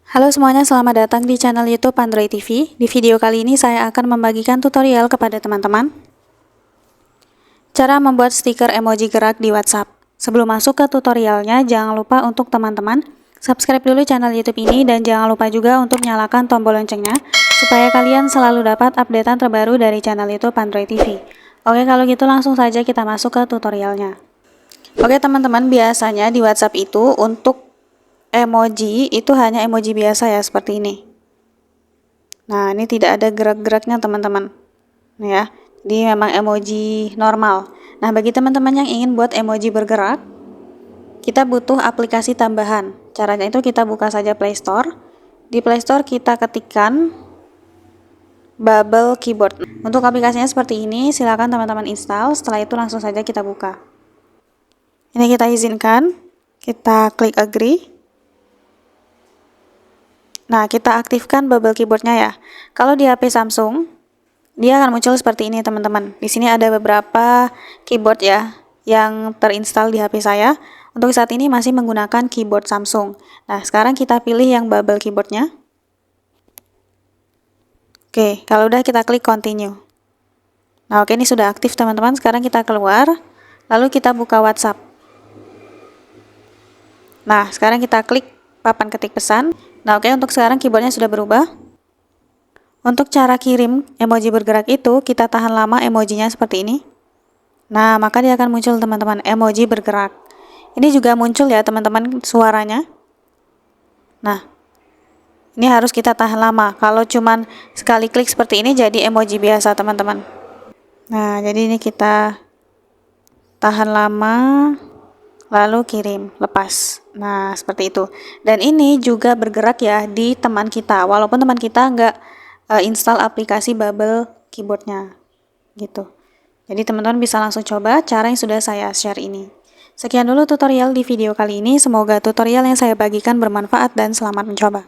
Halo semuanya, selamat datang di channel YouTube Android TV. Di video kali ini saya akan membagikan tutorial kepada teman-teman cara membuat stiker emoji gerak di WhatsApp. Sebelum masuk ke tutorialnya, jangan lupa untuk teman-teman subscribe dulu channel YouTube ini dan jangan lupa juga untuk nyalakan tombol loncengnya supaya kalian selalu dapat updatean terbaru dari channel YouTube Android TV. Oke, kalau gitu langsung saja kita masuk ke tutorialnya. Oke teman-teman, biasanya di WhatsApp itu untuk emoji itu hanya emoji biasa ya, seperti ini. Nah, ini tidak ada gerak-geraknya teman-teman. Nih ya, jadi memang emoji normal. Nah, bagi teman-teman yang ingin buat emoji bergerak, kita butuh aplikasi tambahan. Caranya itu kita buka saja Play Store. Di Play Store kita ketikkan Bubble Keyboard. Untuk aplikasinya seperti ini, silakan teman-teman install. Setelah itu langsung saja kita buka. Ini kita izinkan, kita klik agree. Nah, kita aktifkan Bubble Keyboardnya ya. Kalau di HP Samsung, dia akan muncul seperti ini teman-teman. Di sini ada beberapa keyboard ya, yang terinstall di HP saya. Untuk saat ini masih menggunakan keyboard Samsung. Nah, sekarang kita pilih yang Bubble Keyboardnya. Oke, kalau udah kita klik continue. Nah, oke, ini sudah aktif teman-teman. Sekarang kita keluar, lalu kita buka WhatsApp. Nah, sekarang kita klik papan ketik pesan. Nah, oke, untuk sekarang keyboardnya sudah berubah. Untuk cara kirim emoji bergerak itu, kita tahan lama emojinya seperti ini. Nah, maka dia akan muncul teman-teman, emoji bergerak. Ini juga muncul ya teman-teman suaranya. Nah, ini harus kita tahan lama. Kalau cuman sekali klik seperti ini jadi emoji biasa teman-teman. Nah, jadi ini kita tahan lama, lalu kirim, lepas. Nah, seperti itu. Dan ini juga bergerak ya di teman kita, walaupun teman kita nggak install aplikasi Bubble Keyboardnya, gitu. Jadi teman-teman bisa langsung coba cara yang sudah saya share ini. Sekian dulu tutorial di video kali ini. Semoga tutorial yang saya bagikan bermanfaat dan selamat mencoba.